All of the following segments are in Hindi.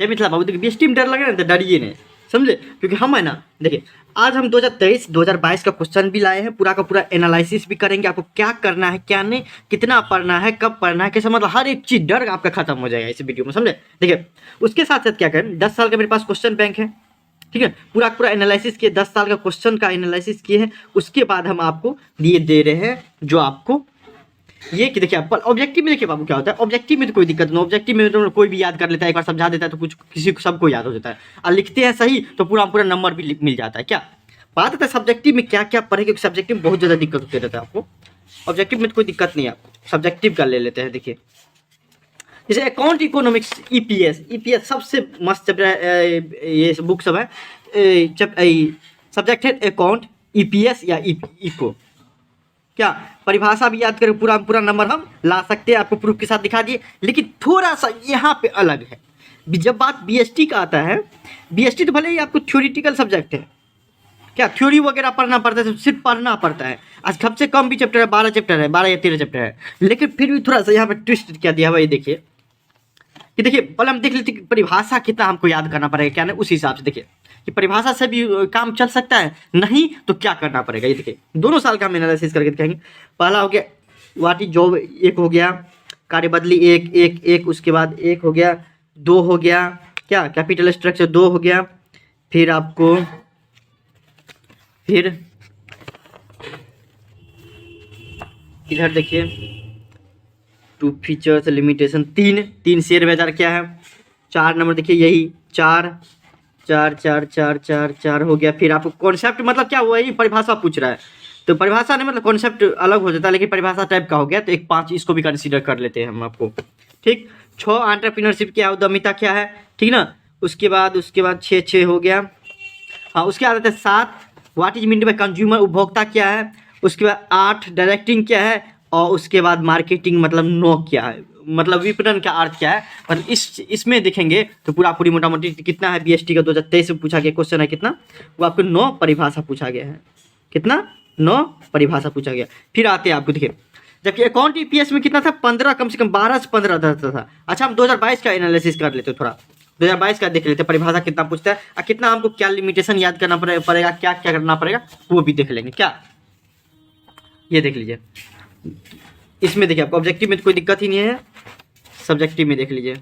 जय मिथिला बाबू। देखिए बीएसटी में डर लग रहा है तो डरिए नहीं, समझे, क्योंकि हम है ना, देखिए आज हम 2023-2022 का क्वेश्चन भी लाए हैं, पूरा का पूरा एनालिसिस भी करेंगे, आपको क्या करना है क्या नहीं, कितना पढ़ना है, कब पढ़ना है, कैसे, मतलब हर एक चीज़ डर आपका खत्म हो जाएगा इस वीडियो में, समझे। देखिए उसके साथ साथ क्या करें, 10 साल का मेरे पास क्वेश्चन बैंक है, ठीक है, पूरा पूरा एनालिसिस किए, 10 साल का क्वेश्चन का एनालिसिस किए हैं, उसके बाद हम आपको दिए दे रहे हैं जो आपको ये कि देखिए पर ऑब्जेक्टिव में देखिए बाबू क्या होता है, ऑब्जेक्टिव में तो कोई दिक्कत नहीं, ऑब्जेक्टिव में तो कोई भी याद कर लेता है, एक बार समझा देता है तो कुछ किसी को सबको याद हो जाता है, और लिखते हैं सही तो पूरा पूरा नंबर भी मिल जाता है। क्या बात होता है सब्जेक्टिव में क्या क्या पढ़े, क्योंकि सब्जेक्टिव में बहुत ज़्यादा दिक्कत होती रहता है आपको, ऑब्जेक्टिव में तो कोई दिक्कत नहीं है आपको, सब्जेक्टिव का ले लेते हैं। देखिए जैसे अकाउंट इकोनॉमिक्स, ईपीएस सबसे मस्त ये बुक सब है, सब्जेक्ट है अकाउंट, ईपीएस या इको, क्या परिभाषा भी याद करें, पूरा पूरा नंबर हम ला सकते हैं, आपको प्रूफ के साथ दिखा दिए। लेकिन थोड़ा सा यहाँ पे अलग है, जब बात बीएसटी का आता है, बीएसटी तो भले ही आपको थ्योरेटिकल सब्जेक्ट है, क्या थ्योरी वगैरह पढ़ना पड़ता है, सिर्फ पढ़ना पड़ता है, आज कम से कम भी चैप्टर है, 12 चैप्टर है, 12 या 13 चैप्टर है, लेकिन फिर भी थोड़ा सा यहाँ पे ट्विस्ट क्या दिया हुआ ये देखिए, कि देखिए पहले हम देख लेते कि परिभाषा कितना हमको याद करना पड़ेगा क्या नहीं, उस हिसाब से देखिए कि परिभाषा से भी काम चल सकता है, नहीं तो क्या करना पड़ेगा, ये देखिए दोनों साल का हम एनालिसिस करके दिखाएंगे। पहला हो गया व्हाट इज जॉब, एक हो गया, कार्यबदली एक एक एक, उसके बाद एक हो गया, दो हो गया, क्या कैपिटल स्ट्रक्चर दो हो गया, फिर आपको फिर इधर देखिए टू फीचर्स लिमिटेशन, तीन शेयर बाजार क्या है, 4 नंबर देखिए यही 4 4 4 4 4 4 हो गया। फिर आपको कॉन्सेप्ट मतलब क्या, वही परिभाषा पूछ रहा है तो परिभाषा नहीं मतलब कॉन्सेप्ट अलग हो जाता है, लेकिन परिभाषा टाइप का हो गया तो एक 5 इसको भी कंसीडर कर लेते हैं हम आपको, ठीक। 6 एंटरप्रेन्योरशिप क्या है, उद्यमिता क्या है, ठीक ना। उसके बाद 6 हो गया, हाँ उसके बाद आता है 7 what is mean by consumer, उपभोक्ता क्या है। उसके बाद 8 डायरेक्टिंग क्या है, और उसके बाद मार्केटिंग मतलब 9 क्या है, मतलब विपणन का अर्थ क्या है, मतलब इसमें देखेंगे तो पूरा पूरी मोटा मोटी कितना है, बीएसटी का 2023 में पूछा गया क्वेश्चन है कितना, वो आपको 9 परिभाषा पूछा गया है, कितना 9 परिभाषा पूछा गया। फिर आते हैं आपको देखिए, जबकि अकाउंट ईपीएस में कितना था 15, कम से कम 12 से 15 था। अच्छा हम 2022 का एनालिसिस कर लेते थोड़ा, 2022 का देख लेते हैं परिभाषा कितना पूछता है और कितना हमको क्या लिमिटेशन याद करना पड़ेगा, क्या क्या करना पड़ेगा वो भी देख लेंगे। क्या ये देख लीजिए, इसमें देखिए आपको ऑब्जेक्टिव में तो कोई दिक्कत ही नहीं है, सब्जेक्टिव में देख लीजिए,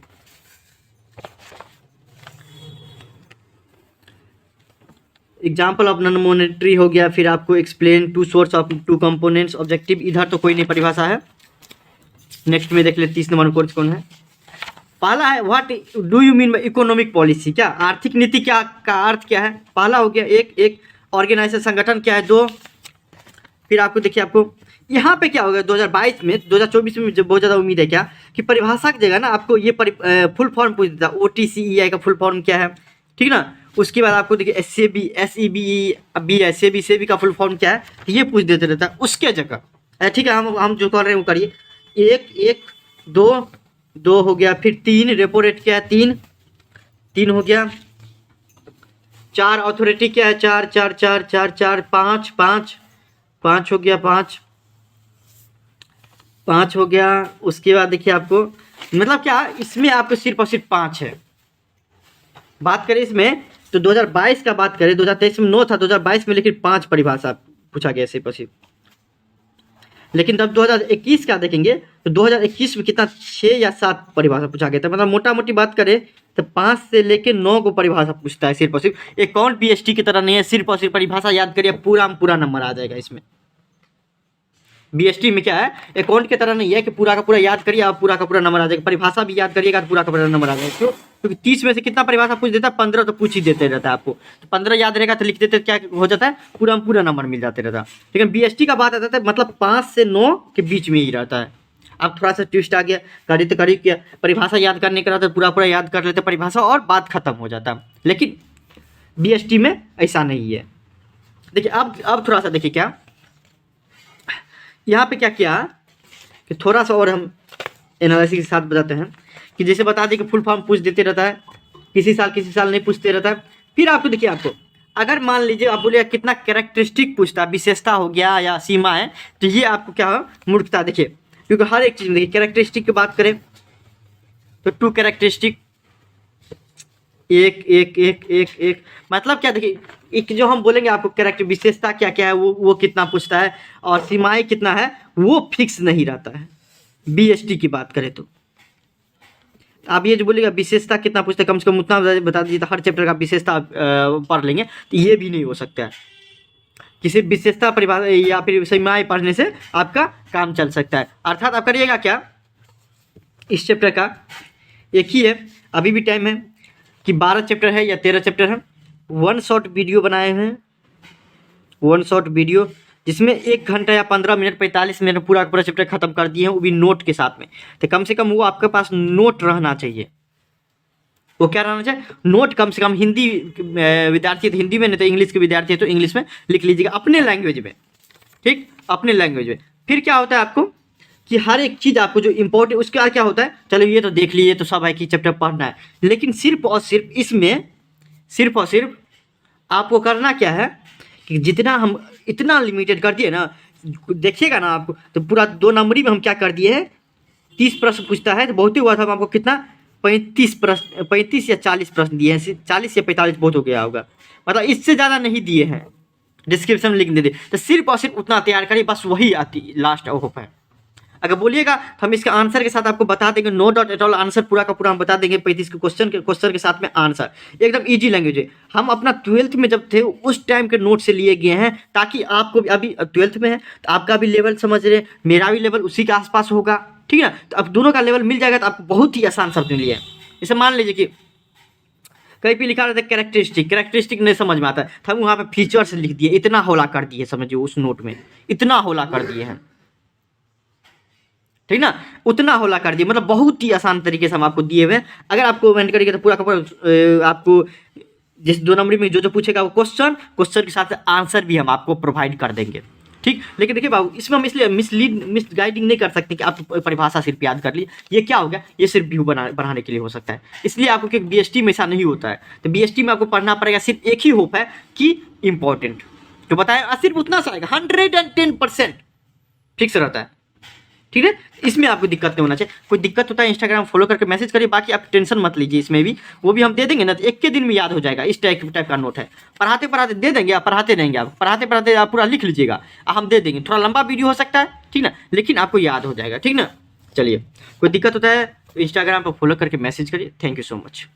एग्जाम्पल ऑफ नॉन मॉनेटरी हो गया, फिर आपको explain two source of two components, objective इधर तो कोई नहीं परिभाषा है। नेक्स्ट में देख ले 30 नंबर कोर्स कौन है, पहला है what do you mean by economic policy, क्या आर्थिक नीति क्या का अर्थ क्या है, पहला हो गया एक ऑर्गेनाइजेशन संगठन क्या है, 2। फिर आपको देखिए आपको यहाँ पे क्या होगा 2022 में, 2024 में जो बहुत ज़्यादा उम्मीद है क्या कि परिभाषा की जगह ना आपको ये फुल फॉर्म पूछ देता, OTCEI का फुल फॉर्म क्या है, ठीक ना। उसके बाद आपको देखिए SEBI का फुल फॉर्म क्या है ये पूछ देते रहता है, उसके जगह ठीक है हम जो कर रहे हैं वो करिए, एक 2 हो गया, फिर 3 रेपो रेट क्या है, 3 हो गया, 4 अथॉरिटी क्या है, 4 4 4 4 4 5 हो गया, 5 हो गया। उसके बाद देखिए आपको मतलब क्या इसमें आपको सिर्फ और सिर्फ 5 है। बात करें इसमें तो 2022 का बात करें, 2023 में 9 था, 2022 में लेकिन 5 परिभाषा पूछा गया सिर्फ और सिर्फ। लेकिन तब 2021 का देखेंगे तो 2021 में कितना 6 या 7 परिभाषा पूछा गया था, मतलब मोटा मोटी बात करें तो 5 से लेके 9 को परिभाषा पूछता है सिर्फ और सिर्फ। अकाउंट बीएसटी की तरह नहीं है, सिर्फ और सिर्फ परिभाषा याद करिए पूरा नंबर आ जाएगा इसमें। बीएसटी में क्या है अकाउंट की तरह नहीं है कि पूरा का पूरा याद करिए आप पूरा का पूरा नंबर आ जाएगा, परिभाषा भी याद करिएगा तो पूरा का पूरा नंबर आ जाएगा। क्यों? क्योंकि 30 में से कितना परिभाषा पूछ देता है, 15 तो पूछ ही देते रहता है आपको, तो 15 याद रहेगा तो लिख देते, क्या हो जाता है पूरा नंबर मिल जाते रहता है। लेकिन बीएसटी का बात आता है मतलब 5 से 9 के बीच में ही रहता है। अब थोड़ा सा ट्विस्ट आ गया, करी तो करी क्या परिभाषा याद करने का रहता है, पूरा याद कर लेते परिभाषा और बात खत्म हो जाता है। लेकिन बीएसटी में ऐसा नहीं है। देखिए अब थोड़ा सा देखिए क्या यहाँ पे क्या किया कि थोड़ा सा और हम एनालिसिस के साथ बताते हैं कि जैसे बता दें कि फुल फॉर्म पूछ देते रहता है, किसी साल नहीं पूछते रहता है। फिर आपको देखिए आपको अगर मान लीजिए आप बोले कितना कैरेक्टरिस्टिक पूछता, विशेषता हो गया या सीमा है, तो ये आपको क्या हो मूर्खता। देखिए क्योंकि हर एक चीज़ में देखिए कैरेक्टरिस्टिक की बात करें तो 2 कैरेक्टरिस्टिक एक एक एक एक एक, मतलब क्या देखिए, एक जो हम बोलेंगे आपको कैरेक्टर विशेषता क्या क्या है, वो कितना पूछता है, और सीमाएं कितना है, वो फिक्स नहीं रहता है। बीएसटी की बात करें तो आप ये जो बोलेगा विशेषता कितना पूछते हैं, कम से कम उतना बता दीजिए, तो हर चैप्टर का विशेषता पढ़ लेंगे, तो ये भी नहीं हो सकता है। किसी विशेषता परिभाषा या फिर सीमाएं पढ़ने से आपका काम चल सकता है। अर्थात आप करिएगा क्या, इस चैप्टर का एक ही है, अभी भी टाइम है कि 12 चैप्टर है या 13 चैप्टर है, 1 शॉर्ट वीडियो बनाए हैं, 1 शॉर्ट वीडियो जिसमें 1 घंटा या 15 मिनट 45 मिनट में पूरा का पूरा चैप्टर खत्म कर दिए हैं, वो भी नोट के साथ में। तो कम से कम वो आपके पास नोट रहना चाहिए। वो क्या रहना चाहिए, नोट। कम से कम हिंदी विद्यार्थी है तो हिंदी में, नहीं तो इंग्लिश के विद्यार्थी है तो इंग्लिश में लिख लीजिएगा, अपने लैंग्वेज में, ठीक, अपने लैंग्वेज में। फिर क्या होता है आपको कि हर एक चीज़ आपको जो इम्पोर्टेंट, उसके बाद क्या होता है, चलो ये तो देख लीजिए, तो सब है कि चैप्टर पढ़ना है, लेकिन सिर्फ और सिर्फ इसमें सिर्फ और सिर्फ आपको करना क्या है कि जितना हम इतना लिमिटेड कर दिए ना, देखिएगा ना आपको, तो पूरा 2 नंबरी में हम क्या कर दिए हैं, 30 प्रश्न पूछता है तो बहुत ही हुआ था, हम आपको कितना 35 प्रश्न, 35 या 40 प्रश्न दिए हैं, 40 या 45 बहुत हो गया होगा, मतलब इससे ज़्यादा नहीं दिए हैं, डिस्क्रिप्शन में लिख दे दे, तो सिर्फ और सिर्फ उतना तैयार करिए, बस वही आती लास्ट होप है। अगर बोलिएगा तो हम इसका आंसर के साथ आपको बता देंगे, no doubt at all, answer पूरा का पूरा हम बता देंगे, 35 के क्वेश्चन के साथ में आंसर, एकदम इजी लैंग्वेज है। हम अपना 12th में जब थे उस टाइम के नोट से लिए गए हैं, ताकि आपको भी, अभी 12th में है तो आपका भी लेवल समझ रहे, मेरा भी लेवल उसी के आसपास होगा, ठीक है ना, तो अब दोनों का लेवल मिल जाएगा तो आपको बहुत ही आसान शब्द मिली है। जैसे मान लीजिए कि कहीं भी लिखा रहता है कैरेक्टरिस्टिक नहीं समझ में आता है, तो हम वहाँ पे फीचर्स लिख दिए, इतना होला कर दिए, समझिए उस नोट में इतना होला कर दिए हैं, ठीक ना, उतना होला कर दिए, मतलब बहुत ही आसान तरीके से हम आपको दिए हुए हैं। अगर आपको कमेंट करिएगा तो पूरा का पूरा आपको जिस 2 नंबर में जो पूछेगा वो क्वेश्चन के साथ आंसर भी हम आपको प्रोवाइड कर देंगे, ठीक। लेकिन देखिए बाबू, इसमें हम इसलिए मिसगाइडिंग नहीं कर सकते कि आप परिभाषा सिर्फ याद कर ली, ये क्या हो गया, ये सिर्फ व्यू बढ़ाने के लिए हो सकता है, इसलिए आपको कि बीएसटी में ऐसा नहीं होता है। तो बीएसटी में आपको पढ़ना पड़ेगा, सिर्फ एक ही होप है कि इंपॉर्टेंट तो बताया, सिर्फ उतना सा आएगा, 110% फिक्स रहता है, ठीक है। इसमें आपको दिक्कत नहीं होना चाहिए, कोई दिक्कत होता है इंस्टाग्राम फॉलो करके मैसेज करिए, बाकी आप टेंशन मत लीजिए, इसमें भी वो भी हम दे देंगे ना, तो 1 के दिन में याद हो जाएगा, इस टाइप का नोट है। पढ़ाते पढ़ाते दे देंगे, आप पढ़ाते रहेंगे, आप पढ़ाते पढ़ाते आप पूरा लिख लीजिएगा, हम दे देंगे, थोड़ा लंबा वीडियो हो सकता है, ठीक ना, लेकिन आपको याद हो जाएगा, ठीक ना। चलिए, कोई दिक्कत होता है तो इंस्टाग्राम पर फॉलो करके मैसेज करिए। Thank you so much.